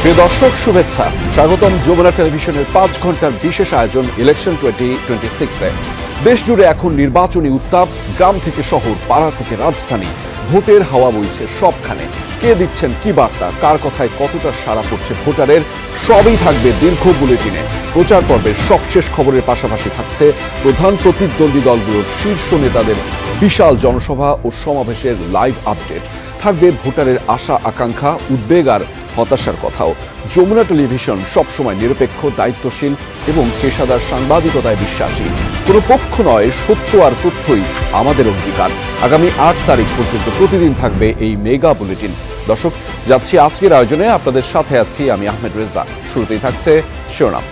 প্রিয় দর্শক, শুভেচ্ছা। স্বাগতম যমুনা টেলিভিশনের 5 ঘন্টার বিশেষ আয়োজন ইলেকশন 2026-এ। দেশ জুড়ে এখন নির্বাচনী উত্তাপ। গ্রাম থেকে শহর, পাড়া থেকে রাজধানী, ভোটের হাওয়া বইছে সবখানে। কে দিচ্ছেন কি বার্তা, কার কথায় কতটা সাড়া পড়ছে ভোটারের, সবই থাকবে দীর্ঘ বুলেটিনে। প্রচার পর্বের সবশেষ খবরের পাশাপাশি থাকছে প্রধান প্রতিদ্বন্দ্বী দলগুলোর শীর্ষ নেতাদের বিশাল জনসভা ও সমাবেশের লাইভ আপডেট। থাকবে ভোটারের আশা আকাঙ্ক্ষা, উদ্বেগ আর হতাশার কথাও। যমুনা টেলিভিশন সবসময় নিরপেক্ষ, দায়িত্বশীল এবং পেশাদার সাংবাদিকতায় বিশ্বাসী। কোনো পক্ষ নয়, সত্য আর তথ্যই আমাদের অঙ্গীকার। আগামী 8 তারিখ পর্যন্ত প্রতিদিন থাকবে এই মেগা বুলেটিন। দর্শক, যাচ্ছি আজকের আয়োজনে, আপনাদের সাথে আছি আমি আহমেদ রেজা। শুরুতেই থাকছে শিরোনাম।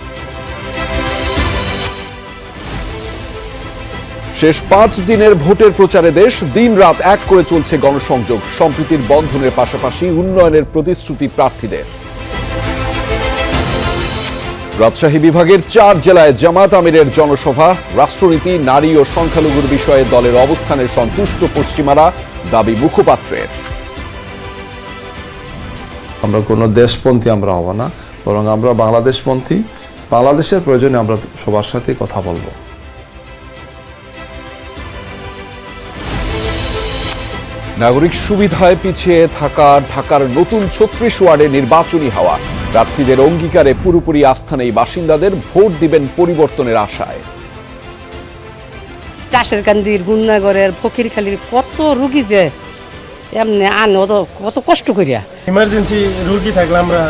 শেষ 5 দিনের ভোটের প্রচারে দেশ, দিন রাত এক করে চলছে গণসংযোগ। সম্প্রীতির বন্ধনের পাশাপাশি উন্নয়নের প্রতিশ্রুতি প্রার্থীদের। রাজশাহী বিভাগের 4 জেলায় জামাত আমিরের জনসভা। রাষ্ট্রনীতি, নারী ও সংখ্যালঘুর বিষয়ে দলের অবস্থানে সন্তুষ্ট পশ্চিমারা, দাবি মুখপাত্রের। আমরা কোনো দেশপন্থী আমরা হব না, বরং আমরা বাংলাদেশপন্থী। বাংলাদেশের প্রয়োজনে আমরা সবার সাথে কথা বলবো। নাগরিক সুবিধায় পিছিয়ে থাকা ঢাকার নতুন 36 ওয়ার্ডে নির্বাচনী হাওয়া। প্রার্থীদের অঙ্গীকারে পুরোপুরি আস্থা নেই বাসিন্দাদের, ভোট দিবেন পরিবর্তনের আশায়। চাষেরকান্দির, গুন্নাগরের, ফকিরখালীর কত রুগী যে এমনি আনো কত কষ্ট করিয়া। ইমার্জেন্সি রুগী থাকলে আমরা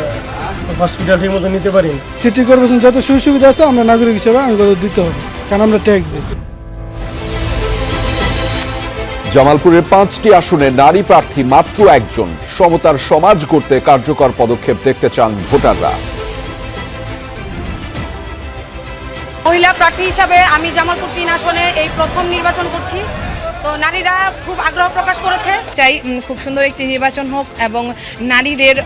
হসপিটাল ঠিক মতো নিতে পারি। সিটি কর্পোরেশন যত সুযোগ সুবিধা আছে আমরা নাগরিক হিসেবে আমাদের দিতে হবে, কারণ আমরা ট্যাক্স দিই। জামালপুরের 5টি আসনে নারী প্রার্থী মাত্র একজন। সমতার সমাজ গড়তে কার্যকর পদক্ষেপ দেখতে চান ভোটাররা। মহিলা প্রার্থী হিসাবে আমি জামালপুর 3 আসনে এই প্রথম নির্বাচন করছি। তো নারীরা খুব আগ্রহ প্রকাশ করেছে। চাই খুব সুন্দর একটি নির্বাচন হোক এবং নারীদের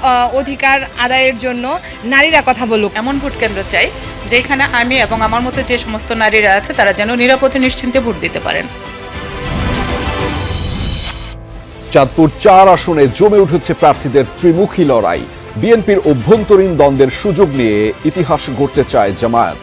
অধিকার আদায়ের জন্য নারীরা কথা বলুক। এমন ভোট কেন্দ্র চাই যেখানে আমি এবং আমার মতো যে সমস্ত নারীরা আছে তারা যেন নিরাপদে নিশ্চিন্তে ভোট দিতে পারেন। চাঁদপুর 4 আসনে জমে উঠেছে প্রার্থীদের ত্রিমুখী লড়াই। বিএনপির অভ্যন্তরীণ দ্বন্দ্বের সুযোগ নিয়ে ইতিহাস গড়তে চায় জামায়াত।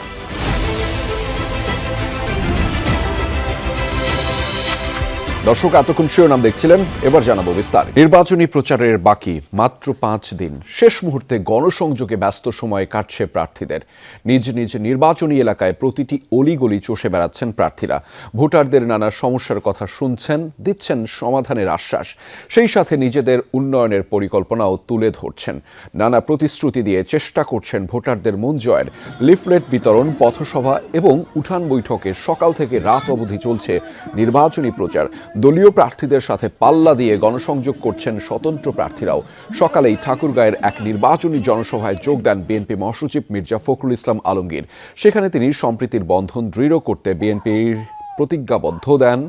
দর্শক, এতক্ষণ শিরোনাম দেখছিলেন, এবার জানাবো বিস্তারিত। নির্বাচনী প্রচারের বাকি মাত্র 5 দিন। শেষ মুহূর্তে গণসংযোগে ব্যস্ত সময় কাটছে প্রার্থীদের। নিজ নিজ নির্বাচনী এলাকায় প্রতিটি অলিগলি চষে বেড়াচ্ছেন প্রার্থীরা। ভোটারদের নানা সমস্যার কথা শুনছেন, দিচ্ছেন সমাধানের আশ্বাস। সেই সাথে নিজেদের উন্নয়নের পরিকল্পনাও তুলে ধরছেন। নানা প্রতিশ্রুতি দিয়ে চেষ্টা করছেন ভোটারদের মন জয়ের। লিফলেট বিতরণ, পথসভা এবং উঠান বৈঠকে সকাল থেকে রাত অবধি চলছে নির্বাচনী প্রচার। দলীয় প্রার্থীদের সাথে পাল্লা দিয়ে গণসংযোগ করছেন স্বতন্ত্র প্রার্থীরাও। সকালেই ঠাকুরগাঁয়ের এক নির্বাচনী জনসভায় যোগ দেন বিএনপি মহাসচিব মির্জা ফখরুল ইসলাম আলমগীর। সেখানে তিনি সম্প্রীতির বন্ধন দৃঢ় করতে বিএনপির প্রতিজ্ঞাবদ্ধ দেন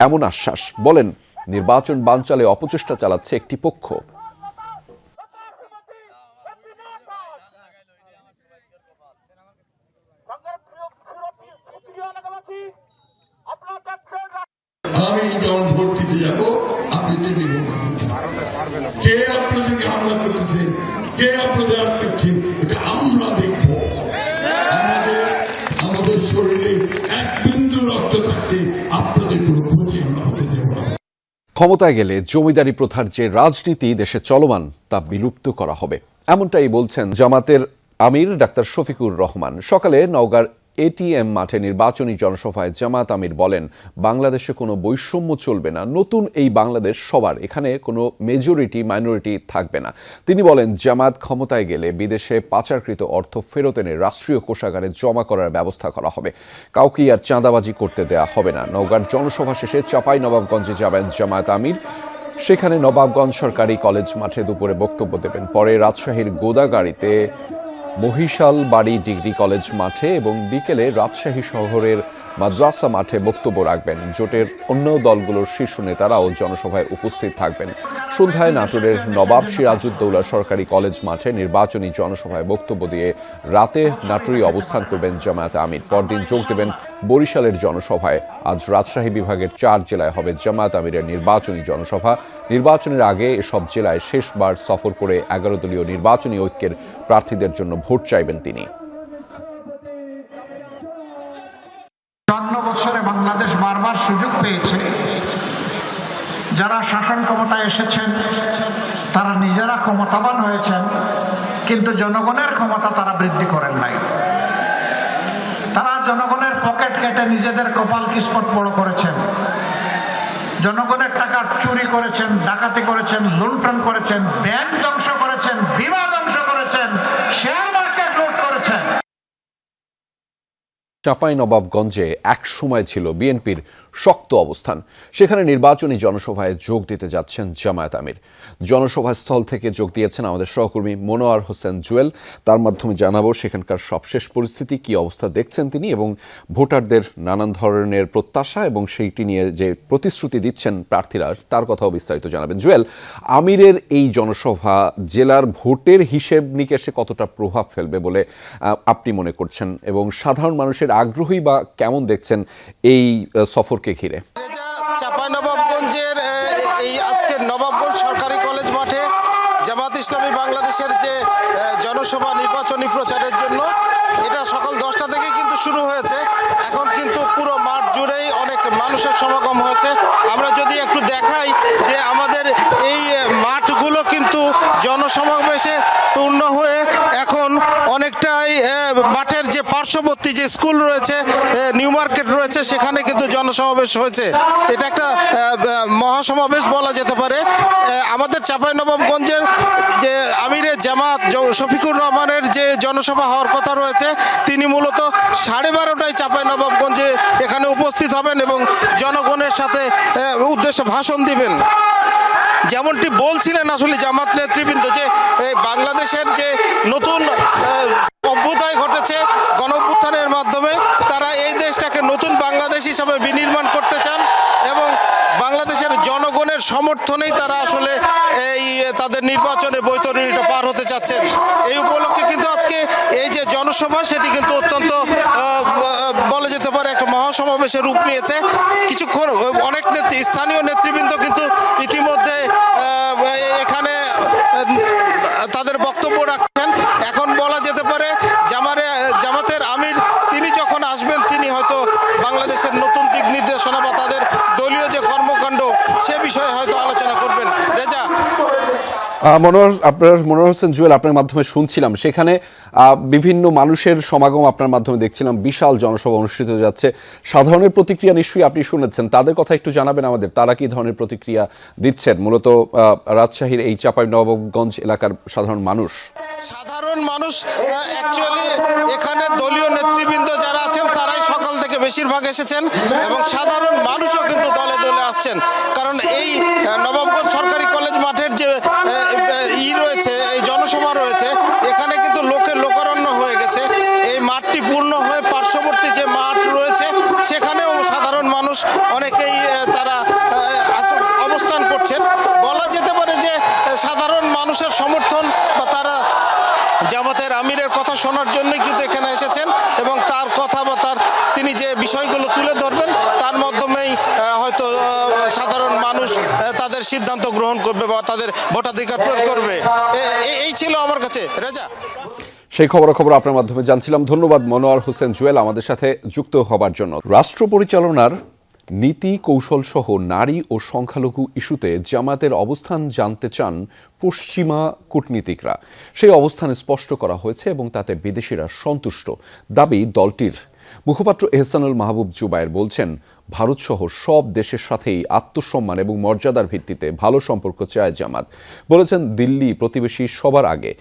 এমন আশ্বাস। বলেন, নির্বাচন বানচালে অপচেষ্টা চালাচ্ছে একটি পক্ষ। আমি যখন ভোট দিতে যাবো, আপনি তেমনি ভোট দিতেছেন। কে আপনাদেরকে হামলা করতেছে, কে আপনাদের আটকাচ্ছে, এটা আমরা দেখবো। আমাদের শরীরে এক বিন্দু রক্ত থাকতে আপনাদের কোনো ক্ষতি আমরা হতে দেব না। ক্ষমতায় গেলে জমিদারি প্রথার যে রাজনীতি দেশে চলমান তা বিলুপ্ত করা হবে, এমনটাই বলছেন জামাতের আমির ডাক্তার শফিকুর রহমান। সকালে নওগাঁর এটিএম মাঠে নির্বাচনী জনসভায় জামাত আমির বলেন, বাংলাদেশে কোনো বৈষম্য চলবে না। নতুন এই বাংলাদেশ সবার, এখানে কোনো মেজরিটি মাইনরিটি থাকবে না। তিনি বলেন, জামাত ক্ষমতায় গেলে বিদেশে পাচারকৃত অর্থ ফেরত এনে রাষ্ট্রীয় কোষাগারে জমা করার ব্যবস্থা করা হবে। কাউকে আর চাঁদাবাজি করতে দেয়া হবে না। নওগাঁর জনসভা শেষে চাঁপাইনবাবগঞ্জে যাবেন জামাত আমির। সেখানে নবাবগঞ্জ সরকারি কলেজ মাঠে দুপুরে বক্তব্য দেবেন। পরে রাজশাহীর গোদাগাড়িতে মহিশাল বাড়ি ডিগ্রি কলেজ মাঠে এবং বিকেলে রাজশাহী শহরের মাদ্রাসা মাঠে বক্তব্য রাখবেন। জোটের অন্য দলগুলোর শীর্ষ নেতারাও জনসভায় উপস্থিত থাকবেন। সন্ধ্যায় নাটোরের নবাব সিরাজউদ্দৌলা সরকারি কলেজ মাঠে নির্বাচনী জনসভায় বক্তব্য দিয়ে রাতে নাটোরে অবস্থান করবেন জামায়াতে আমির। পরদিন যোগ দেবেন বরিশালের জনসভায়। আজ রাজশাহী বিভাগের 4 জেলায় হবে জামায়াতে আমিরের নির্বাচনী জনসভা। নির্বাচনের আগে এসব জেলায় শেষবার সফর করে 11 দলীয় নির্বাচনী ঐক্যের প্রার্থীদের জন্য ভোট চাইবেন তিনি। 54 বছরে বাংলাদেশ বারবার সুযোগ পেয়েছে। যারা শাসন ক্ষমতায় এসেছেন তারা নিজেরা ক্ষমতাবান হয়েছেন, কিন্তু জনগণের ক্ষমতা তারা বৃদ্ধি করেন নাই। তারা জনগণের পকেট কেটে নিজেদের কপাল কিসমত বড় করেছেন। জনগণের টাকা চুরি করেছেন, ডাকাতি করেছেন, লুণ্ঠন করেছেন, ব্যাংক ধ্বংস করেছেন, বিমা ধ্বংস করেছেন, শেয়ার মার্কেট লুট করেছেন। চাঁপাইনবাবগঞ্জে এক সময় ছিল বিএনপির শক্ত অবস্থান। সেখানে নির্বাচনী জনসভায় যোগ দিতে যাচ্ছেন জামায়াত আমির। জনসভা স্থল থেকে যোগ দিয়েছেন আমাদের সহকর্মী মনোয়ার হোসেন জুয়েল। তার মাধ্যমে জানাবো সেখানকার সবশেষ পরিস্থিতি, কি অবস্থা দেখছেন তিনি এবং ভোটারদের নানান ধরনের প্রত্যাশা এবং সেইটি নিয়ে যে প্রতিশ্রুতি দিচ্ছেন প্রার্থীরা তার কথাও বিস্তারিত জানাবেন। জুয়েল, আমিরের এই জনসভা জেলার ভোটের হিসেব নিকেশে কতটা প্রভাব ফেলবে বলে আপনি মনে করছেন এবং সাধারণ মানুষের আগ্রহী বা কেমন দেখছেন এই সফরকে ঘিরে? চাঁপাইনবাবগঞ্জের এই আজকের নবাবগঞ্জ সরকারি কলেজ মাঠে জামাত ইসলামী বাংলাদেশের যে জনসভা নির্বাচনী প্রচারের জন্য, এটা সকাল 10টা থেকে কিন্তু শুরু হয়েছে। এখন কিন্তু পুরো মাঠ জুড়েই অনেক মানুষের সমাগম হয়েছে। আমরা যদি একটু দেখাই যে আমাদের এই মাঠগুলো কিন্তু জনসমাবেশে পূর্ণ হয়ে এখন অনেকটাই মাঠের যে পার্শ্ববর্তী যে স্কুল রয়েছে, নিউ মার্কেট রয়েছে, সেখানে কিন্তু জনসমাবেশ হয়েছে। এটা একটা মহাসমাবেশ বলা যেতে পারে। আমাদের চাঁপাইনবাবগঞ্জের যে আমিরের জামাত শফিকুর রহমানের যে জনসভা হওয়ার কথা রয়েছে, তিনি মূলত 12:30টায় চাঁপাইনবাবগঞ্জে এখানে উপস্থিত হবেন এবং জনগণের সাথে উদ্দেশ্যে ভাষণ দিবেন। যেমনটি বলছিলেন আসলে জামাত নেতৃবৃন্দ যে বাংলাদেশের যে নতুন অভ্যুদয় ঘটেছে গণঅভ্যুত্থানের মাধ্যমে, তারা এই দেশটাকে নতুন বাংলাদেশ হিসাবে বিনির্মাণ করতে চান এবং বাংলাদেশের জনগণের সমর্থনেই তারা আসলে এই তাদের নির্বাচনে বৈতরণীটা পার হতে চাচ্ছেন। এই উপলক্ষে কিন্তু আজকে এই যে জনসভা, সেটি কিন্তু অত্যন্ত বলা যেতে পারে একটা মহাসমাবেশের রূপ নিয়েছে। কিছুক্ষণ অনেক স্থানীয় নেতৃবৃন্দ কিন্তু ইতিমধ্যে এখানে তাদের বক্তব্য রাখছেন। এখন বলা যেতে পারে জামাতের আমির তিনি যখন আসবেন, তিনি হয়তো বাংলাদেশের নতুন দিক নির্দেশনা বা তাদের দলীয় যে কর্মকাণ্ড সে বিষয়ে হয়তো আলোচনা করবেন। রেজা, মনোয়ার হোসেন জুয়েল, আপনার মাধ্যমে শুনছিলাম সেখানে বিভিন্ন মানুষের সমাগম আপনার মাধ্যমে দেখছিলাম, বিশাল জনসভা অনুষ্ঠিত যাচ্ছে। সাধারণের প্রতিক্রিয়া নিশ্চয়ই আপনি শুনেছেন, তাদের কথা একটু জানাবেন আমাদের। তারা কি ধরনের প্রতিক্রিয়া দিচ্ছেন মূলত রাজশাহীর এই চাঁপাইনবাবগঞ্জ এলাকার সাধারণ মানুষ? সাধারণ মানুষ অ্যাকচুয়ালি এখানে দলীয় নেতৃবৃন্দ যারা আছেন তারাই সকাল থেকে বেশিরভাগ এসেছেন এবং সাধারণ মানুষও কিন্তু দলে দলে আসছেন। কারণ এই নবাবগঞ্জ সরকারি কলেজ মাঠের যে রয়েছে, এই জনসভা রয়েছে, এখানে কিন্তু লোকের লোকারণ্য হয়ে গেছে। এই মাঠটি পূর্ণ হয়ে পার্শ্ববর্তী যে মাঠ রয়েছে সেখানেও সাধারণ মানুষ অনেকেই তারা অবস্থান করছেন। বলা যেতে পারে যে সাধারণ মানুষের সমর্থন বা তারা জামাতের আমিরের কথা শোনার জন্যই কিন্তু এখানে এসেছেন এবং তার কথা বা তিনি যে বিষয়গুলো তুলে ধরবেন তার মাধ্যমেই হয়তো সাধারণ মানুষ তাদের সিদ্ধান্ত গ্রহণ করবে বা তাদের ভোটাধিকার প্রয়োগ করবে। এই ছিল আমার কাছে। রেজা, সেই খবরাখবর আপনার মাধ্যমে জানছিলাম। ধন্যবাদ মনোয়ার হোসেন জুয়েল আমাদের সাথে যুক্ত হবার জন্য। রাষ্ট্র পরিচালনার নীতি কৌশল সহ নারী ও সংখ্যালঘু ইস্যুতে জামায়াতের অবস্থান জানতে চান পশ্চিমা কূটনীতিকরা। সেই অবস্থান স্পষ্ট করা হয়েছে এবং তাতে বিদেশিরা সন্তুষ্ট, দাবি দলটির। মুখপাত্র এহসানুল মাহবুব জুবায়ের বলছেন, ভারতসহ সব দেশের সাথেই আত্মসম্মান এবং মর্যাদার ভিত্তিতে ভালো সম্পর্ক চায় জামাত। বলেছেন, দিল্লি প্রতিবেশী সবার আগে,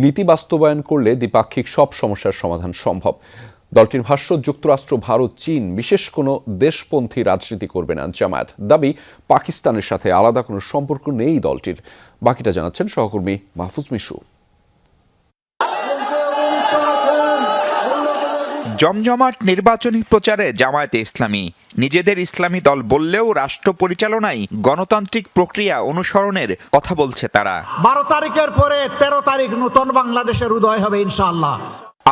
নীতি বাস্তবায়ন করলে দ্বিপাক্ষিক সব সমস্যার সমাধান সম্ভব। দলটির ভাষ্য, যুক্তরাষ্ট্র, ভারত, চীন বিশেষ কোনো দেশপন্থী রাজনীতি করবে না জামায়াত। দাবি, পাকিস্তানের সাথে আলাদা কোনো সম্পর্ক নেই দলটির। বাকিটা জানাচ্ছেন সহকর্মী মাহফুজ মিশু। জমজমাট নির্বাচনী প্রচারে জামায়াতে ইসলামী। নিজেদের ইসলামী দল বললেও রাষ্ট্র পরিচালনায় গণতান্ত্রিক প্রক্রিয়া অনুসরণের কথা বলছে তারা। 12 তারিখের পরে 13 তারিখ নতুন বাংলাদেশের উদয় হবে ইনশাআল্লাহ।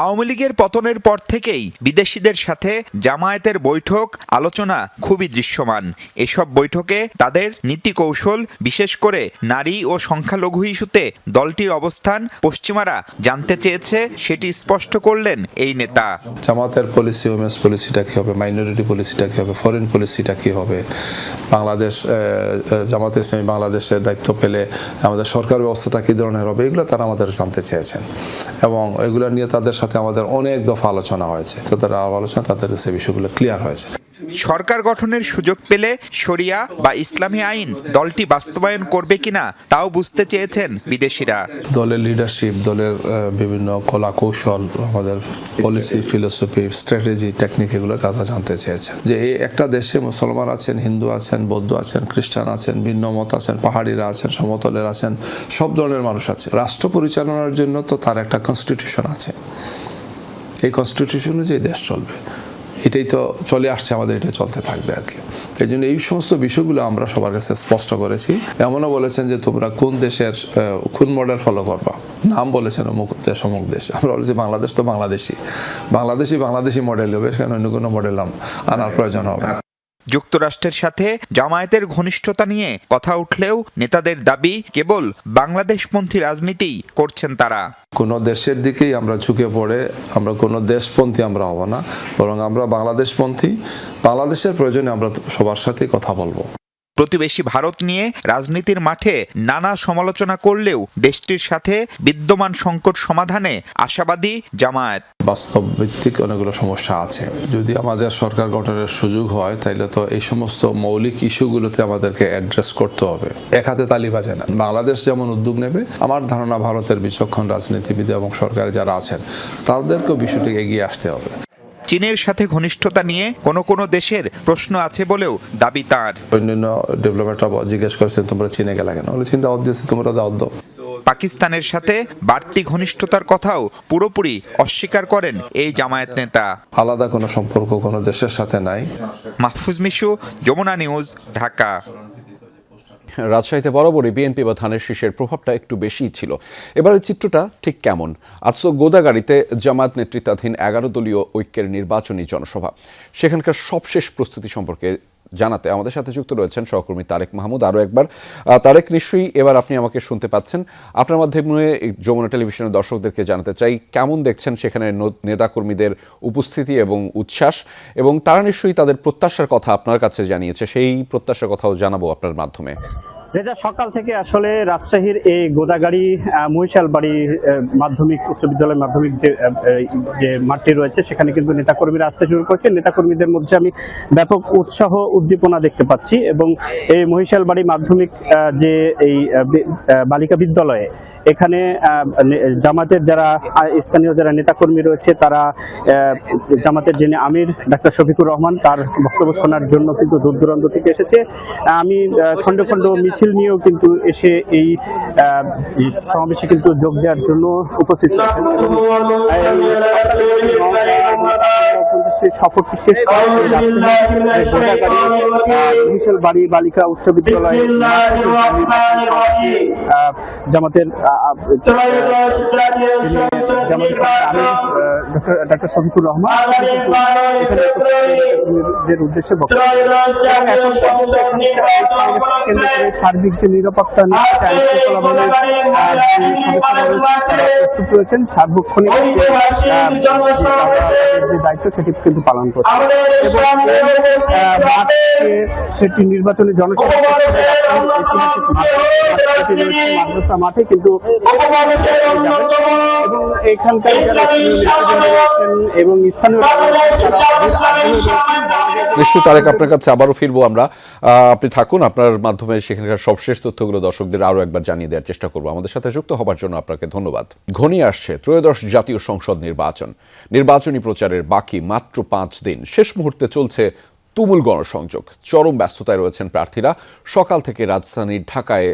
আওয়ামী লীগের পতনের পর থেকেই বিদেশিদের সাথে জামায়াতের বৈঠক আলোচনা খুবই দৃশ্যমান। এসব বৈঠকে তাদের নীতি কৌশল, বিশেষ করে নারী ও সংখ্যালঘু ইস্যুতে দলটির অবস্থান পশ্চিমারা জানতে চেয়েছে, সেটি স্পষ্ট করলেন এই নেতা। জামাতের পলিসি, ওমেন্স পলিসিটা কী হবে, মাইনরিটি পলিসিটা কী হবে, ফরেন পলিসিটা কী হবে, বাংলাদেশ জামাতে ইসলামী বাংলাদেশের দায়িত্ব পেলে আমাদের সরকার ব্যবস্থাটা কী ধরনের হবে, এগুলো তারা আমাদের জানতে চেয়েছেন এবং এগুলো নিয়ে তাদের সাথে আমাদের অনেক দফা আলোচনা হয়েছে। তাদের আলোচনা তাদের সে বিষয়গুলো ক্লিয়ার হয়েছে। সরকার গঠনের সুযোগ পেলে শরিয়া বা ইসলামী আইন দলটি বাস্তবায়ন করবে কিনা তাও বুঝতে চেয়েছেন বিদেশিরা। দলের লিডারশিপ, দলের বিভিন্ন কলা কৌশল, আমাদের পলিসি, ফিলোসফি, স্ট্র্যাটেজি, টেকনিক, এগুলো তারা জানতে চেয়েছেন। যে এই একটা দেশে মুসলমান আছেন, হিন্দু আছেন, বৌদ্ধ আছেন, খ্রিস্টান আছেন, ভিন্ন মত আছেন, পাহাড়িরা আছেন, সমতলের আছেন, সব ধরনের মানুষ আছে। রাষ্ট্র পরিচালনার জন্য তো তার একটা কনস্টিটিউশন আছে। এই কনস্টিটিউশন অনুযায়ী দেশ চলবে, এটাই তো চলে আসছে, আমাদের এটা চলতে থাকবে আর কি। এই জন্য এই সমস্ত বিষয়গুলো আমরা সবার কাছে স্পষ্ট করেছি। এমনও বলেছেন যে তোমরা কোন দেশের কোন মডেল ফলো করবা, নাম বলেছেন অমুক দেশ অমুক দেশ। আমরা বলেছি বাংলাদেশ তো বাংলাদেশি মডেল হবে, সেখানে অন্য কোনো মডেল আনার প্রয়োজন হবে না। যুক্তরাষ্ট্রের সাথে জামায়াতের ঘনিষ্ঠতা নিয়ে কথা উঠলেও নেতাদের দাবি কেবল বাংলাদেশপন্থী রাজনীতি করছেন তারা। কোনো দেশের দিকেই আমরা ঝুঁকে পড়ে আমরা কোনো দেশপন্থী আমরা হব না, বরং আমরা বাংলাদেশপন্থী। বাংলাদেশের প্রয়োজনে আমরা সবার সাথে কথা বলবো। প্রতিবেশী ভারত নিয়ে রাজনীতির মাঠে নানা সমালোচনা করলেও দেশটির সাথে বিদ্যমান সংকট সমাধানে আশাবাদী জামায়াত। বাস্তব ভিত্তিক অনেকগুলো সমস্যা আছে। যদি আমাদের সরকার গঠনের সুযোগ হয় তাহলে তো এই সমস্ত মৌলিক ইস্যুগুলোতে আমাদেরকে অ্যাড্রেস করতে হবে। এক হাতে তালি বাজে না। বাংলাদেশ যেমন উদ্যোগ নেবে, আমার ধারণা ভারতের বিচক্ষণ রাজনীতিবিদ এবং সরকারে যারা আছেন তাদেরকেও বিষয়টিকে এগিয়ে আসতে হবে। চীনের সাথে ঘনিষ্ঠতা নিয়ে কোনো দেশের প্রশ্ন আছে বলেও দাবি তার। অন্যান্য ডেভেলপমেন্টরা জিজ্ঞেস করেছেন তোমরা চীনে গেলে কেন, বলে চিন্তা দিয়েছে তোমরা দাও। পাকিস্তানের সাথে বাড়তি ঘনিষ্ঠতার কথাও পুরোপুরি অস্বীকার করেন এই জামায়াত নেতা। আলাদা কোনো সম্পর্ক কোনো দেশের সাথে নাই। মাহফুজ মিশু, যমুনা নিউজ, ঢাকা। রাজশাহীতে বরাবরই বিএনপি বা ধানের শীষের প্রভাবটা একটু বেশিই ছিল। এবারের চিত্রটা ঠিক কেমন? আজ গোদাগাড়িতে জামায়াত নেতৃত্বাধীন 11 দলীয় ঐক্যের নির্বাচনী জনসভা। সেখানকার সবশেষ প্রস্তুতি সম্পর্কে জানাতে আমাদের সাথে যুক্ত রয়েছেন সহকর্মী তারেক মাহমুদ। আরও একবার তারেক, নিশ্চয়ই এবার আপনি আমাকে শুনতে পাচ্ছেন। আপনার মাধ্যমে যমুনা টেলিভিশনের দর্শকদেরকে জানাতে চাই, কেমন দেখছেন সেখানে নেতাকর্মীদের উপস্থিতি এবং উচ্ছ্বাস, এবং তারা নিশ্চয়ই তাদের প্রত্যাশার কথা আপনার কাছে জানিয়েছে, সেই প্রত্যাশার কথাও জানাবো আপনার মাধ্যমে। রেজা, সকাল থেকে আসলে রাজশাহীর এই গোদাগাড়ি মহিশালবাড়ি মাধ্যমিক উচ্চ বিদ্যালয় মাধ্যমিক যে মাঠটি রয়েছে সেখানে কিন্তু নেতাকর্মীরা আসতে শুরু করেছে। নেতাকর্মীদের মধ্যে আমি ব্যাপক উৎসাহ উদ্দীপনা দেখতে পাচ্ছি এবং এই মহিশালবাড়ি মাধ্যমিক যে এই বালিকা বিদ্যালয়ে এখানে জামাতের যারা স্থানীয় যারা নেতাকর্মী রয়েছে তারা জামাতের যিনি আমির ডাক্তার শফিকুর রহমান তার বক্তব্য শোনার জন্য কিন্তু দূর দূরান্ত থেকে এসেছে। আমি খণ্ড খণ্ড মিছিল নিয়েও কিন্তু এসে এই সমাবেশে কিন্তু যোগ দেওয়ার জন্য উপস্থিত হয়েছেন। সফরটি শেষ বাড়ি বালিকা উচ্চ বিদ্যালয়ে জামাতের ডাক্তার শফিকুর রহমান এখানে উদ্দেশ্যে বক্তব্য। সার্বিক যে নিরাপত্তা প্রস্তুত রয়েছেন, সার্বক্ষণিক যে দায়িত্ব সেটি কিন্তু পালন করছে সেটি নির্বাচনী জনসভা মাদ্রাসা মাঠে কিন্তু এবং এখানকার যারা রয়েছেন এবং স্থানীয় নিশ্চয় তারেক, আপনার কাছে আবারও ফিরবো আমরা। আপনি থাকুন, আপনার মাধ্যমে সেখানকার সবশেষ তথ্যগুলো দর্শকদের আরও একবার জানিয়ে দেওয়ার চেষ্টা করবো। আমাদের সাথে যুক্ত হবার জন্য আপনাকে ধন্যবাদ। ঘনিয়ে আসছে ত্রয়োদশ জাতীয় সংসদ নির্বাচন। নির্বাচনী প্রচারের বাকি মাত্র 5 দিন। শেষ মুহূর্তে চলছে তুমুল গণসংযোগ। চরম ব্যস্ততায় রয়েছেন প্রার্থীরা। সকাল থেকে রাজধানীর ঢাকায়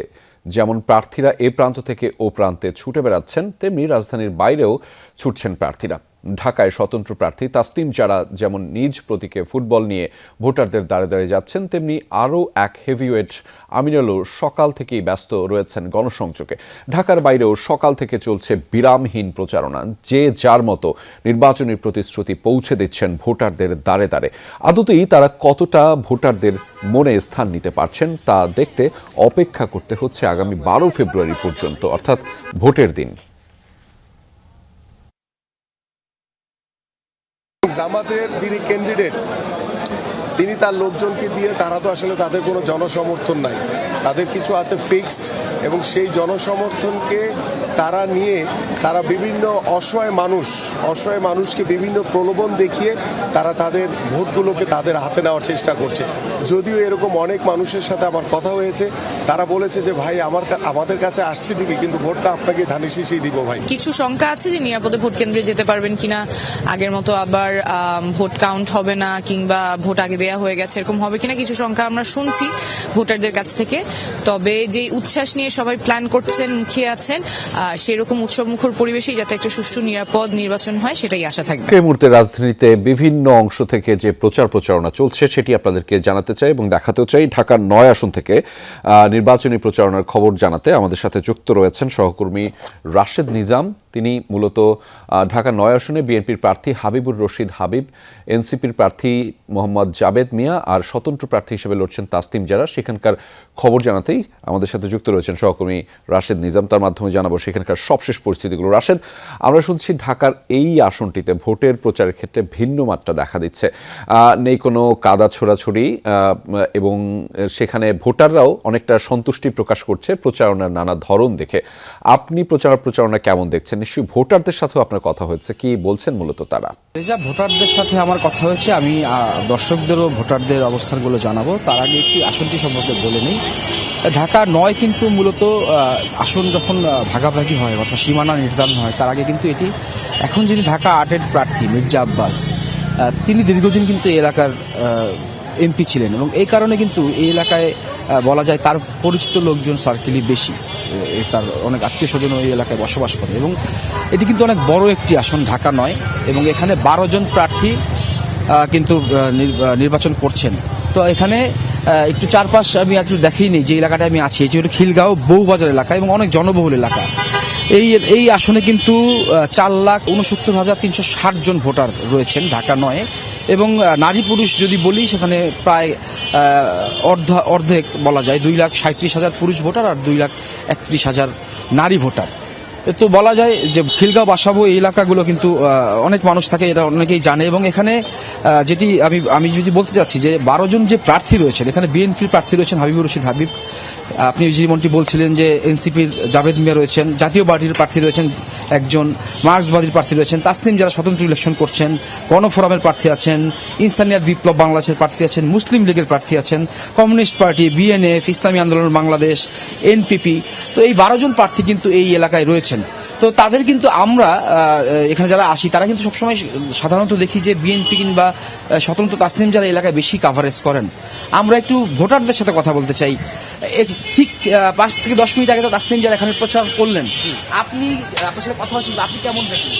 যেমন প্রার্থীরা এ প্রান্ত থেকে ও প্রান্তে ছুটে বেড়াচ্ছেন, তেমনি রাজধানীর বাইরেও ছুটছেন প্রার্থীরা। ঢাকায় স্বতন্ত্র প্রার্থী তাসনিম জারা যেমন নিজ প্রতীকে ফুটবল নিয়ে ভোটারদের দ্বারে দ্বারে যাচ্ছেন, তেমনি আরও এক হেভিওয়েট আমিনুলও সকাল থেকেই ব্যস্ত রয়েছেন গণসংযোগে। ঢাকার বাইরেও সকাল থেকে চলছে বিরামহীন প্রচারণা। যে যার মতো নির্বাচনী প্রতিশ্রুতি পৌঁছে দিচ্ছেন ভোটারদের দ্বারে দ্বারে। আদতেই তারা কতটা ভোটারদের মনে স্থান নিতে পারছেন তা দেখতে অপেক্ষা করতে হচ্ছে আগামী 12 ফেব্রুয়ারি পর্যন্ত, অর্থাৎ ভোটের দিন। জামাতের যিনি ক্যান্ডিডেট তিনি তার লোকজনকে দিয়ে, তারা তো আসলে তাদের কোনো জনসমর্থন নাই, তাদের কিছু আছে ফিক্সড, এবং সেই জনসমর্থনকে তারা নিয়ে তারা বিভিন্ন অসহায় মানুষকে বিভিন্ন প্রলোভন দেখিয়ে তারা তাদের ভোটগুলোকে তাদের হাতে নেওয়ার চেষ্টা করছে। যদিও এরকম অনেক মানুষের সাথে আমার কথা হয়েছে, তারা বলেছে যে ভাই আমাদের কাছে আসছে ঠিকই, কিন্তু ভোটটা আপনাকে ধানের শীষেই দিব ভাই। কিছু শঙ্কা আছে যে নিরাপদে ভোট কেন্দ্রে যেতে পারবেন কিনা, আগের মতো আবার ভোট কাউন্ট হবে না কিংবা ভোট আগে দেয়া হয়ে গেছে এরকম হবে কিনা, কিছু শঙ্কা আমরা শুনছি ভোটারদের কাছ থেকে। তবে যে উচ্ছ্বাস নিয়ে সবাই প্ল্যান করছেন, মুখিয়ে আছেন, সেরকম উৎসবমুখর পরিবেশেই যাতে একটা সুষ্ঠু নিরাপদ নির্বাচন হয় সেটাই আশা থাকবে। এই মুহূর্তে রাজধানীতে বিভিন্ন অংশ থেকে যে প্রচারণা চলছে সেটি আপনাদেরকে জানাতে চাই এবং দেখাতেও চাই। ঢাকার 9 আসন থেকে নির্বাচনী প্রচারণার খবর জানাতে আমাদের সাথে যুক্ত রয়েছেন সহকর্মী রাশেদ নিজাম। তিনি মূলত ঢাকা 9 আসনে বিএনপির প্রার্থী হাবিবুর রশিদ হাবিব, এনসিপির প্রার্থী মোহাম্মদ জাবেদ মিয়া আর স্বতন্ত্র প্রার্থী হিসেবে লড়ছেন তাসনিম জারা। সেখানকার খবর জানাতেই আমাদের সাথে যুক্ত রয়েছেন সহকর্মী রাশেদ নিজাম। তার মাধ্যমে জানাবো সেখানকার সবশেষ পরিস্থিতিগুলো। রাশেদ, আমরা শুনছি ঢাকার এই আসনটিতে ভোটের প্রচারের ক্ষেত্রে ভিন্ন মাত্রা দেখা দিচ্ছে, নেই কোনো কাদা ছোড়াছড়ি এবং সেখানে ভোটাররাও অনেকটা সন্তুষ্টি প্রকাশ করছে প্রচারণার নানা ধরন দেখে। আপনি প্রচারণা কেমন দেখছেন? নিশ্চয়ই ভোটারদের সাথেও আপনার কথা হয়েছে, কি বলছেন মূলত তারা? ভোটারদের সাথে আমার কথা হয়েছে, আমি দর্শকদেরও ভোটারদের অবস্থানগুলো জানাবো। তার আগে একটি আসনটি সম্পর্কে বলে নেই। ঢাকা 9 কিন্তু মূলত আসন যখন ভাগাভাগি হয় অথবা সীমানা নির্ধারণ হয় তার আগে কিন্তু এটি, এখন যিনি ঢাকা 8-এর প্রার্থী মির্জা আব্বাস, তিনি দীর্ঘদিন কিন্তু এই এলাকার এমপি ছিলেন এবং এই কারণে কিন্তু এই এলাকায় বলা যায় তার পরিচিত লোকজন সার্কেলই বেশি, তার অনেক আত্মীয় স্বজনও এই এলাকায় বসবাস করে এবং এটি কিন্তু অনেক বড় একটি আসন ঢাকা 9 এবং এখানে 12 জন প্রার্থী কিন্তু নির্বাচন করছেন। তো এখানে একটু চারপাশ আমি একটু দেখেই নেই, যে এলাকাটা আমি আছি এটি হলো খিলগাঁও বউবাজার এলাকা এবং অনেক জনবহুল এলাকা। এই আসনে কিন্তু 4,69,360 জন ভোটার রয়েছেন ঢাকা 9 এবং নারী পুরুষ যদি বলি সেখানে প্রায় অর্ধেক বলা যায়, 2,37,000 পুরুষ ভোটার আর 2,31,000 নারী ভোটার। তো বলা যায় যে খিলগাঁও বাসাবো এই এলাকাগুলো কিন্তু অনেক মানুষ থাকে, এটা অনেকেই জানে এবং এখানে যেটি আমি যদি বলতে চাচ্ছি যে 12 জন যে প্রার্থী রয়েছেন, এখানে বিএনপির প্রার্থী রয়েছেন হাবিবুর রশিদ হাবিব, আপনি যেমনটি বলছিলেন যে এনসিপির জাবেদ মিয়া রয়েছেন, জাতীয় পার্টির প্রার্থী রয়েছেন একজন, মার্ক্সবাদীর প্রার্থী রয়েছেন তাসনিম যারা স্বতন্ত্র ইলেকশন করছেন, গণফোরামের প্রার্থী আছেন, ইনসানিয়াত বিপ্লব বাংলাদেশের প্রার্থী আছেন, মুসলিম লীগের প্রার্থী আছেন, কমিউনিস্ট পার্টি, বিএনএফ, ইসলামী আন্দোলন বাংলাদেশ, এনপিপি। তো এই 12 জন প্রার্থী কিন্তু এই এলাকায় রয়েছেন। তো তাদের কিন্তু আমরা এখানে যারা আসি তারা কিন্তু সবসময় সাধারণত দেখি যে বিএনপি কিংবা স্বতন্ত্র তাসনিম যারা এলাকায় বেশি কাভারেজ করেন। আমরা একটু ভোটারদের সাথে কথা বলতে চাই। ঠিক 5 থেকে 10 মিনিট আগে তো তাসনিম যারা এখানে প্রচার করলেন, আপনি আপনার সাথে কথা হচ্ছিল, আপনি কেমন দেখলেন?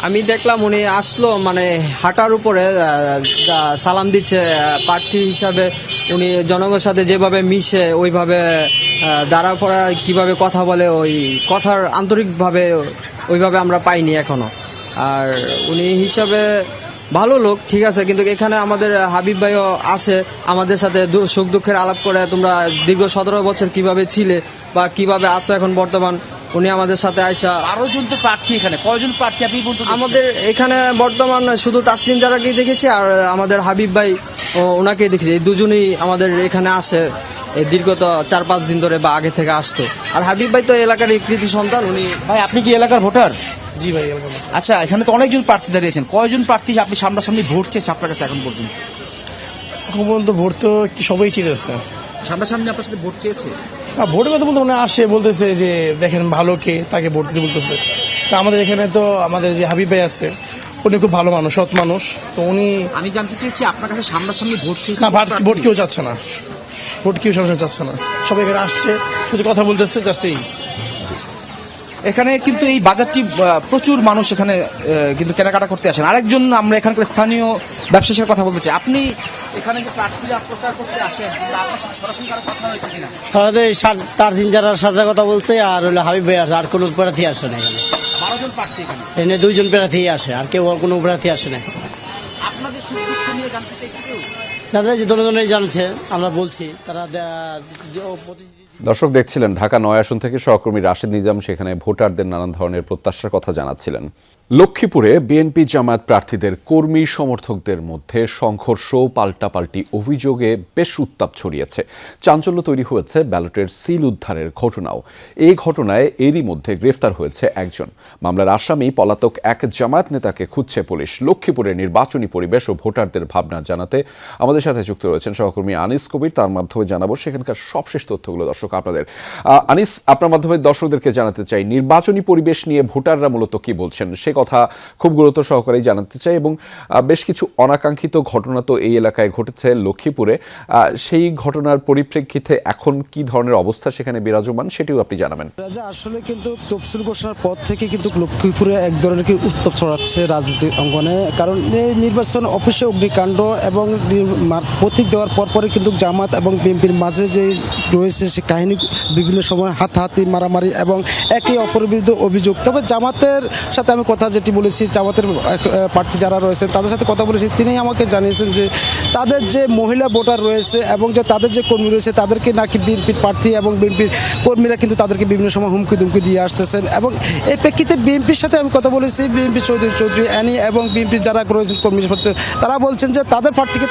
আমি দেখলাম উনি আসলো মানে হাঁটার উপরে সালাম দিচ্ছে প্রার্থী হিসাবে, উনি জনগণের সাথে যেভাবে মিশে ওইভাবে দাঁড়া পড়া কিভাবে কথা বলে, ওই কথার আন্তরিকভাবে ওইভাবে আমরা পাইনি এখনো। আর উনি হিসাবে ভালো লোক, ঠিক আছে, কিন্তু এখানে আমাদের হাবিব ভাইও আসে আমাদের সাথে সুখ দুঃখের আলাপ করে, তোমরা দীর্ঘ 17 বছর কিভাবে ছিলে বা কিভাবে আসো এখন বর্তমান, উনি আমাদের সাথে আইসা। 12 জন তো প্রার্থী, এখানে কয়জন প্রার্থী আপনি বলতে? আমাদের এখানে বর্তমান শুধু তাসনিম জারাকেই দেখেছি আর আমাদের হাবিব ভাই ওনাকেই দেখেছি, এই দুজনেই আমাদের এখানে আসে দীর্ঘত 4-5 দিন ধরে বা আগে থেকে আসতো। আর হাবিব ভাই তো এলাকার কৃতি সন্তান। উনি ভাই, আপনি কি এলাকার ভোটার? জি ভাই। আচ্ছা, এখানে তো অনেকজন প্রার্থী দাঁড়িয়েছেন, কয়জন প্রার্থী আপনি সামনাসামনি ভোট চেয়েছে আপনার কাছে এখন পর্যন্ত? এখন পর্যন্ত ভোট তো সবাই চেয়েছে, সামনাসামনি আপনার সাথে ভোট চেয়েছে। ভোটের কথা বলতে আসে বলতেছে যে দেখেন ভালো কে, তাকে ভোট দিতে বলতেছে। তা আমাদের এখানে তো আমাদের যে হাবিব ভাই আছে উনি খুব ভালো মানুষ, সৎ মানুষ। তো উনি, আমি জানতে চেয়েছি আপনার কাছে সামনাসামনি ভোট চেয়েছে? না, ভোট কেউ চাচ্ছে না, ভোট কেউ সবসময় চাচ্ছে না, সবাই এখানে আসছে শুধু কথা বলতেছে, জাস্ট এই। এখানে কিন্তু এই বাজারটি প্রচুর মানুষ এখানে কিন্তু কেনাকাটা করতে আসেন। আরেকজন আমরা এখানকার স্থানীয় ব্যবসায়ীর সাথে কথা বলতে চাই। আপনি এখানে যে প্রার্থীরা প্রচার করতে আসেন, আপনার সাথে সরাসরি কারো কথা হয়েছে কিনা? তার তিন যারা সাথে কথা বলছে, আর হলো হাবিব ভাই আছে, আর কোনো প্রার্থী আসে না এখানে। 12 জন প্রার্থী এখানে, এনে 2 জন প্রার্থী আসে, আর কেউ কোনো প্রার্থী আসে না। আপনাদের সুখ দুঃখ নিয়ে জানতে চাইছি কেউ? যাদের যে জনগণই জানছে, আমরা বলছি তারা দর্শক দেখছিলেন ঢাকা ৯ আসন থেকে সহকর্মী রাশেদ নিজাম সেখানে ভোটারদের নানান ধরনের প্রত্যাশার কথা জানাচ্ছিলেন। লক্ষ্মীপুরে বিএনপি জামায়াত প্রার্থীদের কর্মী সমর্থকদের মধ্যে সংঘর্ষ, পাল্টাপাল্টি অভিযোগে বেশ উত্তাপ ছড়িয়েছে। চাঞ্চল্য তৈরি হয়েছে ব্যালটের সিল উদ্ধারের ঘটনাও। এই ঘটনায় এরই মধ্যে গ্রেফতার হয়েছে একজন। মামলার আসামি পলাতক এক জামায়াত নেতাকে খুঁজছে পুলিশ। লক্ষ্মীপুরের নির্বাচনী পরিবেশ ও ভোটারদের ভাবনা জানাতে আমাদের সাথে যুক্ত রয়েছেন সহকর্মী আনিস কবির। তার মাধ্যমে জানাবো সেখানকার সবশেষ তথ্যগুলো দর্শক আপনাদের। আনিস, আপনার মাধ্যমে দর্শকদেরকে জানাতে চাই নির্বাচনী পরিবেশ নিয়ে ভোটাররা মূলত কি বলছেন সে কথা খুব গুরুত্ব সহকারে জানাতে চাই, এবং বেশ কিছু অনাকাঙ্ক্ষিত ঘটনা তো এই এলাকায় ঘটেছে লক্ষ্মীপুরে। সেই ঘটনার পরিপ্রেক্ষিতে এখন কি ধরনের অবস্থা সেখানে বিরাজমান সেটিও আপনি জানাবেন। আসলে কিন্তু তফসিল ঘোষণার পর থেকে কিন্তু লক্ষ্মীপুরে এক ধরনের কি উত্তাপ ছড়াচ্ছে রাজনীতির অঙ্গনে, কারণ এই নির্বাচন অফিসে অগ্নিকাণ্ড এবং প্রতীক দেওয়ার পরপরই কিন্তু জামাত এবং বিএনপির মাঝে যে রয়েছে সে কাহিনী বিভিন্ন সময় হাতাহাতি, মারামারি এবং একে অপরের বিরুদ্ধে অভিযোগ। তবে জামাতের সাথে আমি কথা যেটি বলেছি, জামাতের প্রার্থী যারা রয়েছে তাদের সাথে কথা বলেছি, তিনি আমাকে জানিয়েছেন যে তাদের যে মহিলা ভোটার রয়েছে এবং যে তাদের যে কর্মী রয়েছে তাদেরকে নাকি বিএনপির প্রার্থী এবং বিএনপির কর্মীরা কিন্তু তাদেরকে বিভিন্ন সময় হুমকি দুমকি দিয়ে আসতেছেন। এবং এই প্রেক্ষিতে বিএনপির সাথে আমি কথা বলেছি, বিএনপি চৌধুরী অ্যানি এবং বিএনপির যারা রয়েছেন কর্মী, তারা বলছেন যে তাদের প্রার্থীকে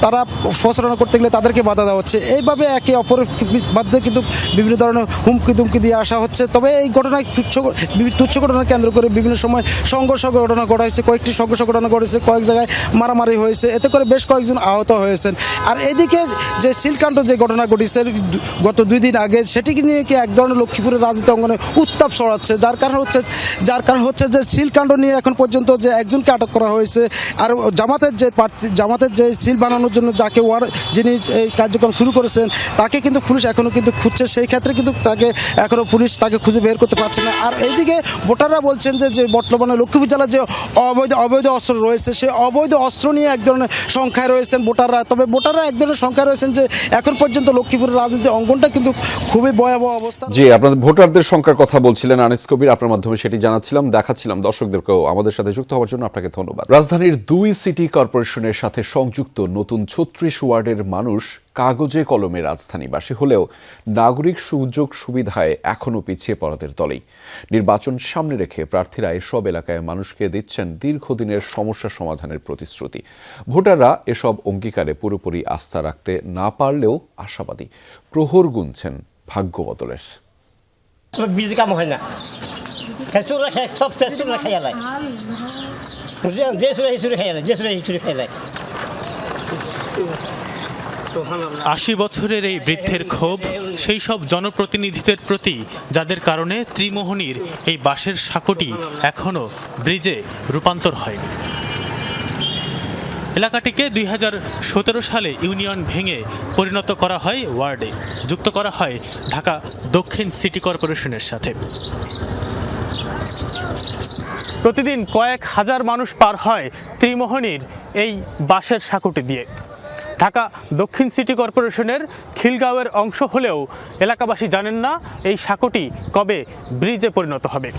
তারা প্রচারণা করতে গেলে তাদেরকে বাধা দেওয়া হচ্ছে। এইভাবে একে অপরের মধ্যে কিন্তু বিভিন্ন ধরনের হুমকি দুমকি দিয়ে আসা হচ্ছে। তবে এই ঘটনায় তুচ্ছ ঘটনা কেন্দ্র করে বিভিন্ন সময় সংঘর্ষ ঘটনা ঘটা হয়েছে, কয়েকটি সংঘর্ষ ঘটনা ঘটেছে, কয়েক জায়গায় মারামারি হয়েছে, এতে করে বেশ কয়েকজন আহত হয়েছেন। আর এদিকে যে সিলকাণ্ড যে ঘটনা ঘটেছে গত 2 দিন আগে, সেটিকে নিয়ে কি এক ধরনের লক্ষ্মীপুরের রাজনীতি অঙ্গনে উত্তাপ ছড়াচ্ছে, যার কারণ হচ্ছে যে সিলকাণ্ড নিয়ে এখন পর্যন্ত যে একজনকে আটক করা হয়েছে। আর জামাতের যে সিল বানানোর জন্য যাকে যিনি এই কার্যক্রম শুরু করেছেন তাকে কিন্তু পুলিশ এখনও কিন্তু খুঁজছে। সেই ক্ষেত্রে কিন্তু পুলিশ তাকে খুঁজে বের করতে পারছে না। আর এইদিকে ভোটাররা বলছেন যে বর্তমানে লক্ষ্মীপুর জেলায় যে অবৈধ অস্ত্র রয়েছে, সেই অবৈধ অস্ত্র নিয়ে এক ধরনের সংখ্যায় রয়েছেন ভোটাররা। তবে ভোটাররা এক ধরনের সংখ্যায় রয়েছেন যে এখন পর্যন্ত লক্ষ্মীপুরের রাজনীতি অঙ্গনটা কিন্তু খুবই ভয়াবহ অবস্থা। জি, আপনাদের ভোটারদের সংখ্যার কথা বলছিলেন আনিস কবির, আপনার মাধ্যমে সেটি জানাচ্ছিলাম, দেখাচ্ছিলাম দর্শকদেরকেও। আমাদের সাথে যুক্ত হওয়ার জন্য আপনাকে ধন্যবাদ। রাজধানীর 2 সিটি কর্পোরেশনের সাথে সংযুক্ত নতুন 36 ওয়ার্ডের মানুষ কাগজে কলমে রাজধানীবাসী হলেও নাগরিক সুযোগ সুবিধায় এখনও পিছিয়ে পড়াদের দলেই। নির্বাচন সামনে রেখে প্রার্থীরা এসব এলাকায় মানুষকে দিচ্ছেন দীর্ঘদিনের সমস্যা সমাধানের প্রতিশ্রুতি। ভোটাররা এসব অঙ্গীকারে পুরোপুরি আস্থা রাখতে না পারলেও আশাবাদী। প্রহর গুনছেন ভাগ্য বদলের। বিজি কাম হয় না, সব খাইয়া যায়, যে সুরে খাইয়া যায়, যে সুরে খাইয়া যায়। 80 বছরের এই বৃদ্ধের ক্ষোভ সেই সব জনপ্রতিনিধিদের প্রতি যাদের কারণে ত্রিমোহনীর এই বাঁশের সাঁকোটি এখনও ব্রিজে রূপান্তর হয়নি। এলাকাটিকে 2017 সালে ইউনিয়ন ভেঙে পরিণত করা হয় ওয়ার্ডে, যুক্ত করা হয় ঢাকা দক্ষিণ সিটি কর্পোরেশনের সাথে। প্রতিদিন কয়েক হাজার মানুষ পার হয় ত্রিমোহনীর এই বাঁশের সাঁকোটি দিয়ে। ঢাকা দক্ষিণ সিটি কর্পোরেশনের খিলগাঁওয়ের অংশ হলেও এলাকাবাসী জানেন না এই সাঁকোটি কবে ব্রিজে পরিণত হবে।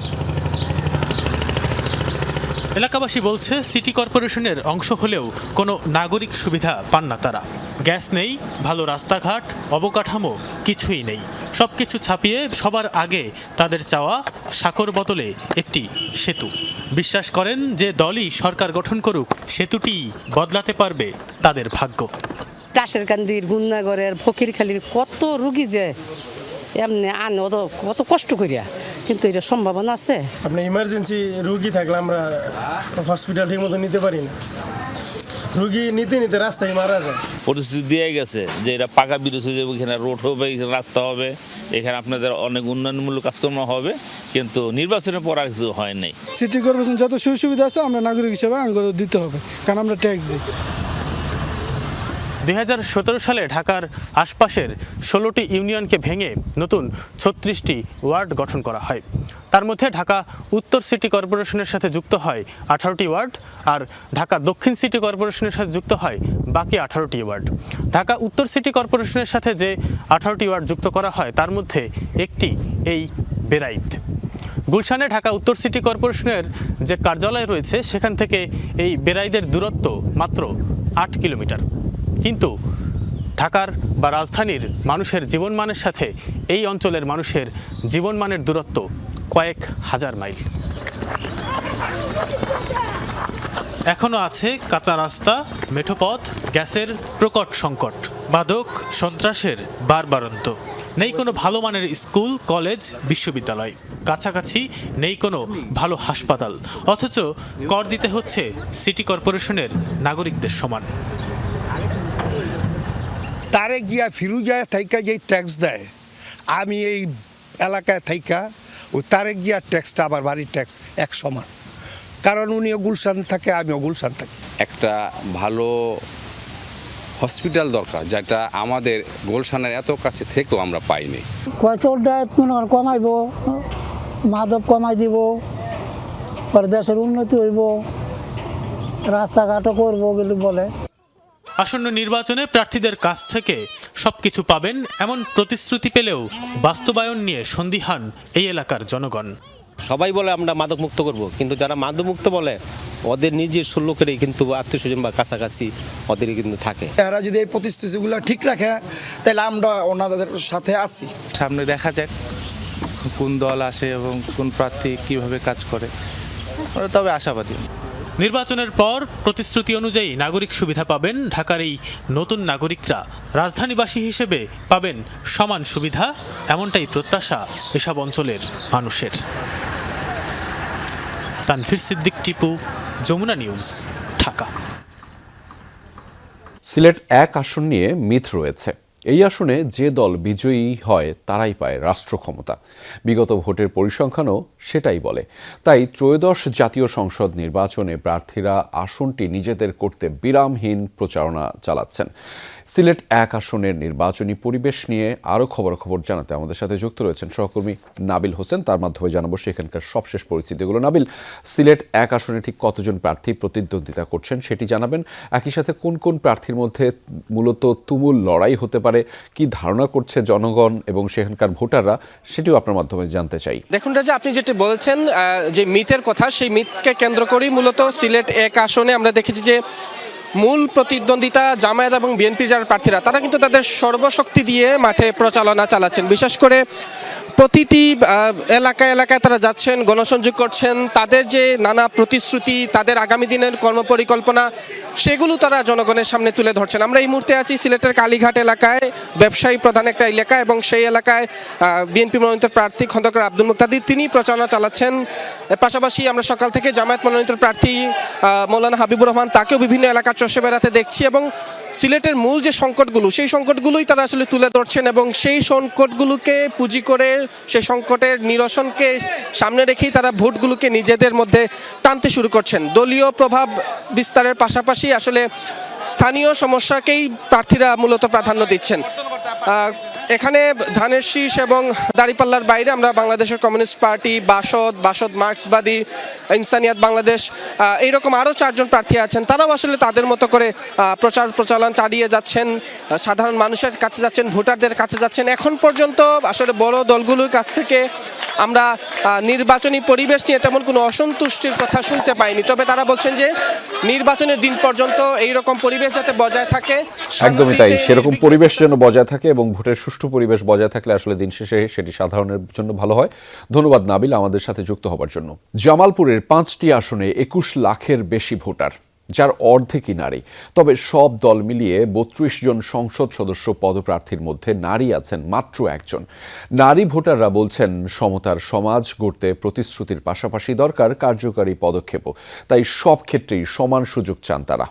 এলাকাবাসী বলছে সিটি কর্পোরেশনের অংশ হলেও কোনো নাগরিক সুবিধা পান না তারা। গ্যাস নেই, ভালো রাস্তাঘাট, অবকাঠামো কিছুই নেই। সব কিছু ছাপিয়ে সবার আগে তাদের চাওয়া সাঁকোর বদলে একটি সেতু। বিশ্বাস করেন যে দলই সরকার গঠন করুক সেতুটি বদলাতে পারবে তাদের ভাগ্য। টাসেরকান্দির, গুন্নাগড়ের, ফকিরখালীর কত রুগী যে এমনি আনে কত কষ্ট করিয়া, কিন্তু এটা সম্ভাবনা আছে। আপনি ইমার্জেন্সি রুগী থাকলে আমরা হসপিটাল ঠিক মতো নিতে পারি না, রুগী নিতে রাস্তায় মারা যায়। প্রতিশ্রুতি দিয়ে গেছে যে এটা পাকা ব্রিজ হয়ে যাবে, এখানে রোড হবে, এখানে রাস্তা হবে, এখানে আপনাদের অনেক উন্নয়নমূলক কাজকর্ম হবে, কিন্তু নির্বাচনের পর আর কিছু হয় নাই। সিটি কর্পোরেশন যত সুযোগ সুবিধা আছে আমরা নাগরিক হিসেবে আঙ্গুর দিতে হবে, কারণ আমরা ট্যাক্স দিই। 2017 সালে ঢাকার আশপাশের 16টি ইউনিয়নকে ভেঙে নতুন 36টি ওয়ার্ড গঠন করা হয়। তার মধ্যে ঢাকা উত্তর সিটি কর্পোরেশনের সাথে যুক্ত হয় 18টি ওয়ার্ড, আর ঢাকা দক্ষিণ সিটি কর্পোরেশনের সাথে যুক্ত হয় বাকি 18টি ওয়ার্ড। ঢাকা উত্তর সিটি কর্পোরেশনের সাথে যে 18টি ওয়ার্ড যুক্ত করা হয় তার মধ্যে একটি এই বেড়াইত। গুলশানে ঢাকা উত্তর সিটি কর্পোরেশনের যে কার্যালয় রয়েছে সেখান থেকে এই বেড়াইদের দূরত্ব মাত্র 8 কিলোমিটার, কিন্তু ঢাকার বা রাজধানীর মানুষের জীবনমানের সাথে এই অঞ্চলের মানুষের জীবনমানের দূরত্ব কয়েক হাজার মাইল। এখনো আছে কাঁচা রাস্তা, মেঠোপথ, গ্যাসের প্রকট সংকট, মাদক সন্ত্রাসের বারবারন্ত। নেই কোনো ভালো মানের স্কুল, কলেজ, বিশ্ববিদ্যালয়, কাছাকাছি নেই কোনো ভালো হাসপাতাল, অথচ কর দিতে হচ্ছে সিটি কর্পোরেশনের নাগরিকদের সমান। তারে গিয়া ফিরুজায় থাইকা যেই ট্যাক্স দেয়, আমি এই এলাকায় থাইকা ওই তারে গিয়া ট্যাক্সটা আবার বাড়ির ট্যাক্স এক সমান, কারণ উনিও গুলশান থাকে, আমিও গুলশান থাকি। একটা ভালো হসপিটাল দরকার, যেটা আমাদের গুলশানের এত কাছে থেকেও আমরা পাইনি। চোরটা কমাইব, মাদক কমাই দিব, পরে দেশের উন্নতি হইব, রাস্তাঘাটও করবো বলে। আসন্ন নির্বাচনে প্রার্থীদের কাছ থেকে সবকিছু পাবেন এমন প্রতিশ্রুতি পেলেও বাস্তবায়ন নিয়ে সন্দিহান এই এলাকার জনগণ। সবাই বলে আমরা মাদক মুক্ত করব, কিন্তু যারা মাদক মুক্ত বলে ওদের নিজের লোকেরই কিন্তু আত্মীয় স্বজন বা কাছাকাছি ওদেরই কিন্তু থাকে। এরা যদি এই প্রতিশ্রুতিগুলো ঠিক রাখে তাহলে আমরা ওনাদের সাথে আছি। সামনে দেখা যাক কোন দল আসে এবং কোন প্রার্থী কিভাবে কাজ করে, তবে আশাবাদী। নির্বাচনের পর প্রতিশ্রুতি অনুযায়ী নাগরিক সুবিধা পাবেন ঢাকার এই নতুন নাগরিকরা। রাজধানীবাসী হিসেবে পাবেন সমান সুবিধা, এমনটাই প্রত্যাশা এসব অঞ্চলের মানুষের। তানভীর সিদ্দিক, টিপু, যমুনা নিউজ, ঢাকা। সিলেট 1 আসন নিয়ে মিথ রয়েছে। এই আসনে যে দল বিজয়ী হয় তারাই পায় রাষ্ট্র ক্ষমতা। বিগত ভোটের পরিসংখ্যানও সেটাই বলে। তাই ত্রয়োদশ জাতীয় সংসদ নির্বাচনে প্রার্থীরা আসনটি নিজেদের করতে বিরামহীন প্রচারণা চালাচ্ছেন। সিলেট 1 আসনের নির্বাচনী পরিবেশ নিয়ে আরও খবরাখবর জানাতে আমাদের সাথে যুক্ত রয়েছেন সহকর্মী নাবিল হোসেন। তার মাধ্যমে জানাবো সেখানকার সবশেষ পরিস্থিতিগুলো। নাবিল, সিলেট 1 আসনে ঠিক কতজন প্রার্থী প্রতিদ্বন্দ্বিতা করছেন সেটি জানাবেন। একই সাথে কোন কোন প্রার্থীর মধ্যে মূলত তুমুল লড়াই হতে পারে, কি ধারণা করছে জনগণ এবং সেখানকার ভোটাররা, সেটিও আপনার মাধ্যমে জানতে চাই। দেখুন রাজা, আপনি যেটি বলেছেন যে মিথের কথা, সেই মিথকে কেন্দ্র করেই মূলত সিলেট 1 আসনে আমরা দেখেছি যে মূল প্রতিদ্বন্দ্বিতা জামায়াত এবং বিএনপির যারা প্রার্থীরা তারা কিন্তু তাদের সর্বশক্তি দিয়ে মাঠে প্রচারণা চালাচ্ছেন। বিশেষ করে প্রতিটি এলাকায় এলাকায় তারা যাচ্ছেন, গণসংযোগ করছেন, তাদের যে নানা প্রতিশ্রুতি, তাদের আগামী দিনের কর্মপরিকল্পনা, সেগুলো তারা জনগণের সামনে তুলে ধরছেন। আমরা এই মুহূর্তে আছি সিলেটের কালীঘাট এলাকায়, ব্যবসায়ী প্রধান একটা এলাকা, এবং সেই এলাকায় বিএনপি মনোনীত প্রার্থী খন্দকার আব্দুল মুক্তাদির তিনি প্রচারণা চালাচ্ছেন। পাশাপাশি আমরা সকাল থেকে জামায়াত মনোনীত প্রার্থী মৌলানা হাবিবুর রহমান তাকেও বিভিন্ন এলাকা চষে বেড়াতে দেখছি, এবং সিলেটের মূল যে সংকটগুলো সেই সংকটগুলোই তারা আসলে তুলে ধরছেন, এবং সেই সংকটগুলোকে পুঁজি করে সেই সংকটের নিরসনকে সামনে রেখেই তারা ভোটগুলোকে নিজেদের মধ্যে টানতে শুরু করছেন। দলীয় প্রভাব বিস্তারের পাশাপাশি আসলে স্থানীয় সমস্যাকেই প্রার্থীরা মূলত প্রাধান্য দিচ্ছেন। এখানে ধানের শীষ এবং দাঁড়িপাল্লার বাইরে আমরা বাংলাদেশের কমিউনিস্ট পার্টি, বাসদ মার্ক্সবাদী, ইনসানিয়াত বাংলাদেশ, এইরকম আরও 4 জন প্রার্থী আছেন। তারাও আসলে তাদের মতো করে প্রচারণা চালিয়ে যাচ্ছেন, সাধারণ মানুষের কাছে যাচ্ছেন, ভোটারদের কাছে যাচ্ছেন। এখন পর্যন্ত আসলে বড় দলগুলোর কাছ থেকে আমরা নির্বাচনী পরিবেশ নিয়ে তেমন কোনো অসন্তুষ্টির কথা শুনতে পাইনি, তবে তারা বলছেন যে নির্বাচনের দিন পর্যন্ত এইরকম পরিবেশ যাতে বজায় থাকে। একদমই তাই, সেরকম পরিবেশ যেন বজায় থাকে এবং ভোটের সুষ্ঠু পরিবেশ বজায় থাকলে আসলে দিন শেষে সেটি সাধারণের জন্য ভালো হয়। ধন্যবাদ নাবিল আমাদের সাথে যুক্ত হবার জন্য। জামালপুরের 5টি আসনে 21 লাখের বেশি ভোটার, যার অর্ধেকই নারী। তবে সব দল মিলিয়ে 32 জন সংসদ সদস্য পদপ্রার্থীর মধ্যে নারী আছেন মাত্র 1 জন। নারী ভোটাররা বলছেন সমতার সমাজ গড়তে প্রতিশ্রুতির পাশাপাশি দরকার কার্যকরী পদক্ষেপও। তাই সব ক্ষেত্রেই সমান সুযোগ চান তারা।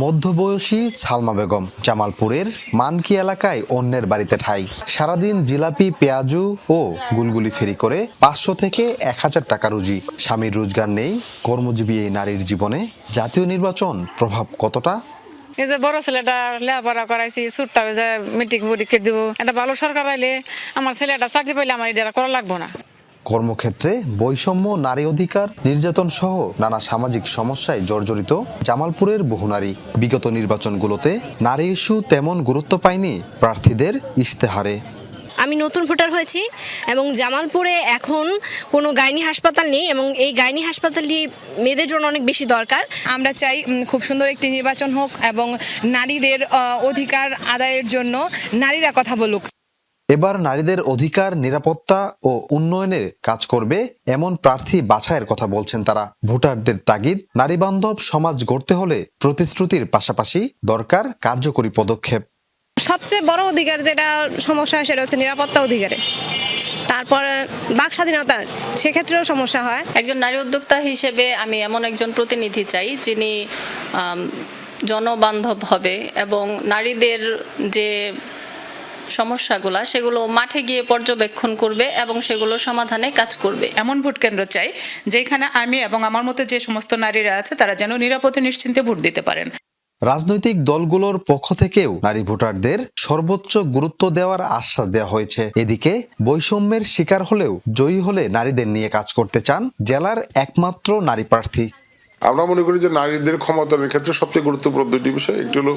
মধ্যবয়সী সালমা বেগম জামালপুরের মানকি এলাকায় অন্যের বাড়িতে ঠাঁই। সারাদিন জিলাপি, পেঁয়াজু ও গুলগুলি ফেরি করে 500 থেকে 1000 টাকা রুজি। স্বামীর রোজগার নেই। কর্মজীবী এই নারীর জীবনে জাতীয় নির্বাচন প্রভাব কতটা? এই যে বড় ছেলেটা লেখাপড়া করাইছি, ছুটতে হবে যে মেট্রিক পরীক্ষা দিব, একটা ভালো সরকার আইলে আমার ছেলেটা চাকরি পাইলে আমার এটা করা লাগবো না। কর্মক্ষেত্রে বৈষম্য, নারী অধিকার, নির্যাতন সহ নানা সামাজিক সমস্যায় জর্জরিত জামালপুরের বহু নারী। বিগত নির্বাচনগুলোতে নারী ইস্যু তেমন গুরুত্ব পায়নি প্রার্থীদের ইশতেহারে। আমি নতুন ভোটার হয়েছি এবং জামালপুরে এখন কোনো গাইনি হাসপাতাল নেই এবং এই গাইনি হাসপাতালটি মেয়েদের জন্য অনেক বেশি দরকার। আমরা চাই খুব সুন্দর একটি নির্বাচন হোক এবং নারীদের অধিকার আদায়ের জন্য নারীরা কথা বলুক। এবার নারীদের অধিকার, নিরাপত্তা ও উন্নয়নের কাজ করবে এমন প্রার্থী বাছাইয়ের কথা বলছেন তারা। ভোটারদের তাগিদ, নারী বান্ধব সমাজ গড়তে হলে প্রতিশ্রুতির পাশাপাশি দরকার কার্যকরী পদক্ষেপ। সবচেয়ে বড় অধিকার যেটা সমস্যা হয় সেটা হচ্ছে নিরাপত্তা অধিকারে, তারপরে বাক স্বাধীনতা, সেক্ষেত্রেও সমস্যা হয়। একজন নারী উদ্যোক্তা হিসেবে আমি এমন একজন প্রতিনিধি চাই যিনি জনবান্ধব হবে এবং নারীদের যে সমস্যাগুলো সেগুলো মাঠে গিয়ে পর্যবেক্ষণ করবে এবং সেগুলো সমাধানে কাজ করবে। এমন ভোট কেন্দ্র চাই যেখানে আমি এবং আমার মতো যে সমস্ত নারীরা আছে তারা যেন নিরাপদে নিশ্চিন্তে ভোট দিতে পারেন। রাজনৈতিক দলগুলোর পক্ষ থেকেও নারী ভোটারদের সর্বোচ্চ গুরুত্ব দেওয়ার আশ্বাস দেওয়া হয়েছে। এদিকে বৈষম্যের শিকার হলেও জয়ী হলে নারীদের নিয়ে কাজ করতে চান জেলার একমাত্র নারী প্রার্থী। আমরা মনে করি যে নারীদের ক্ষমতায়নের ক্ষেত্রে সবচেয়ে গুরুত্বপূর্ণ দুটি বিষয়, একটি হলো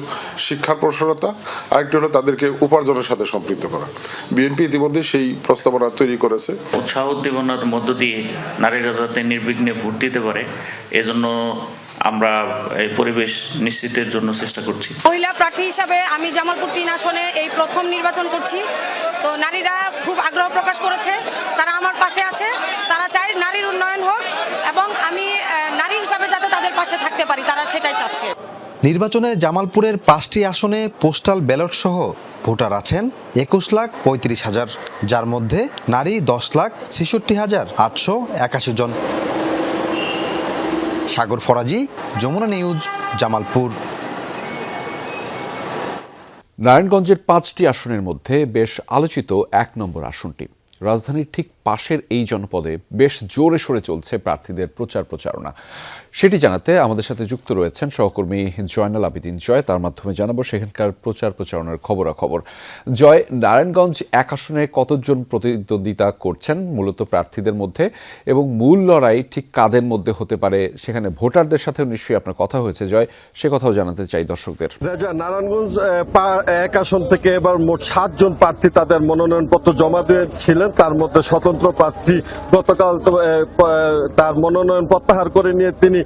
শিক্ষার প্রসারতা, আরেকটি হলো তাদেরকে উপার্জনের সাথে সম্পৃক্ত করা। বিএনপি ইতিমধ্যে সেই প্রস্তাবনা তৈরি করেছে। উৎসাহ উদ্দীপনার মধ্য দিয়ে নারীরা যাতে নির্বিঘ্নে ভোট দিতে পারে এজন্য আমরা এই পরিবেশ নিশ্চিতের জন্য চেষ্টা করছি। মহিলা প্রার্থী হিসাবে আমি জামালপুর 3 আসনে এই প্রথম নির্বাচন করছি। তো নারীরা খুব আগ্রহ প্রকাশ করেছে, তারা আমার পাশে আছে, তারা চায় নারীর উন্নয়ন হোক এবং আমি নারী হিসাবে যাতে তাদের পাশে থাকতে পারি, তারা সেটাই চাচ্ছে। নির্বাচনে জামালপুরের 5টি আসনে পোস্টাল ব্যালট সহ ভোটার আছেন 21,35,000, যার মধ্যে নারী 10,66,881 জন। সাগর ফরাজি, যমুনা নিউজ, জামালপুর। নারায়ণগঞ্জের 5টি আসনের মধ্যে বেশ আলোচিত 1 নম্বর আসনটি। রাজধানীর ঠিক পাশের এই জনপদে বেশ জোরে সোরে চলছে প্রার্থীদের প্রচারণা। সেটি জানাতে আমাদের সাথে যুক্ত রয়েছেন সহকর্মী জয়নাল আবেদিন জয়। তার মাধ্যমে জানাবো সেখানকার প্রচারণার খবরাখবর। জয়, নারায়ণগঞ্জ 1 আসনে কতজন প্রতিদ্বন্দ্বিতা করছেন মূলত প্রার্থীদের মধ্যে, এবং মূল লড়াই ঠিক কাদের মধ্যে হতে পারে, সেখানে ভোটারদের সাথেও নিশ্চয়ই আপনার কথা হয়েছে জয়, সে কথাও জানাতে চাই দর্শকদের। নারায়ণগঞ্জ 1 আসন থেকে এবার মোট 7 জন প্রার্থী তাদের মনোনয়নপত্র জমা দিয়েছিলেন। তার মধ্যে স্বতন্ত্র প্রার্থী গতকাল তার মনোনয়ন প্রত্যাহার করে নিয়ে তিনি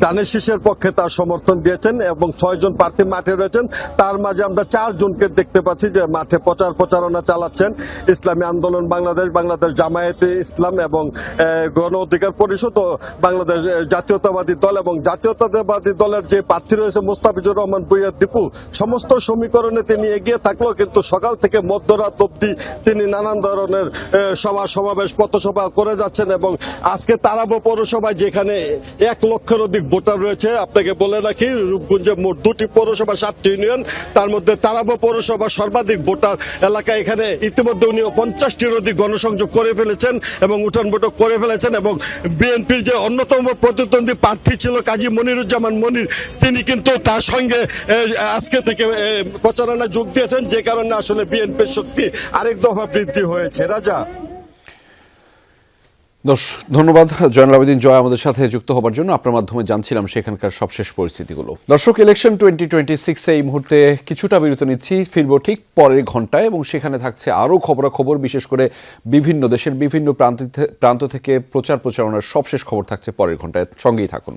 দানের শীষের পক্ষে তার সমর্থন দিয়েছেন এবং 6 জন প্রার্থী মাঠে রয়েছেন। তার মাঝে আমরা 4 জনকে দেখতে পাচ্ছি যে মাঠে প্রচারণা চালাচ্ছেন। ইসলামী আন্দোলন বাংলাদেশ, বাংলাদেশ জামায়াতে ইসলাম এবং গণ অধিকার পরিষদ ও বাংলাদেশ জাতীয়তাবাদী দল এবং জাতীয়তাবাদী দলের যে প্রার্থী রয়েছে মোস্তাফিজুর রহমান ভূঁইয়া দীপু, সমস্ত সমীকরণে তিনি এগিয়ে থাকলেও কিন্তু সকাল থেকে মধ্যরাত অবধি তিনি নানান ধরনের সভা সমাবেশ পথসভা করে যাচ্ছেন এবং আজকে তারাবো পৌরসভায় যেখানে 1 লক্ষের অধিক ভোটার রয়েছে, আপনাকে বলে রাখি রূপগঞ্জে মোট 2টি পৌরসভা 7টি ইউনিয়ন, তার মধ্যে তারাবো পৌরসভা সর্বাধিক ভোটার এলাকা। এখানে ইতিমধ্যে উনি 50টির অধিক গণসংযোগ করে ফেলেছেন এবং উঠান বৈঠক করে ফেলেছেন এবং বিএনপির যে অন্যতম প্রতিদ্বন্দ্বী প্রার্থী ছিল কাজী মনিরুজ্জামান মনির, তিনি কিন্তু তার সঙ্গে আজকে থেকে প্রচারণায় যোগ দিয়েছেন, যে কারণে আসলে বিএনপির শক্তি আরেক দফা বৃদ্ধি হয়েছে। রাজা, ধন্যবাদ জয়নাল আবেদিন জয় আমাদের সাথে যুক্ত হবার জন্য। আপনার মাধ্যমে জানছিলাম সেখানকার সবশেষ পরিস্থিতিগুলো। দর্শক, ইলেকশন 2026 এই মুহূর্তে কিছুটা বিরতি নিচ্ছি, ফিরবো ঠিক পরের ঘন্টায় এবং সেখানে থাকছে আরও খবরাখবর, বিশেষ করে বিভিন্ন দেশের বিভিন্ন প্রান্ত থেকে প্রচারণার সবশেষ খবর থাকছে পরের ঘন্টায়। সঙ্গেই থাকুন।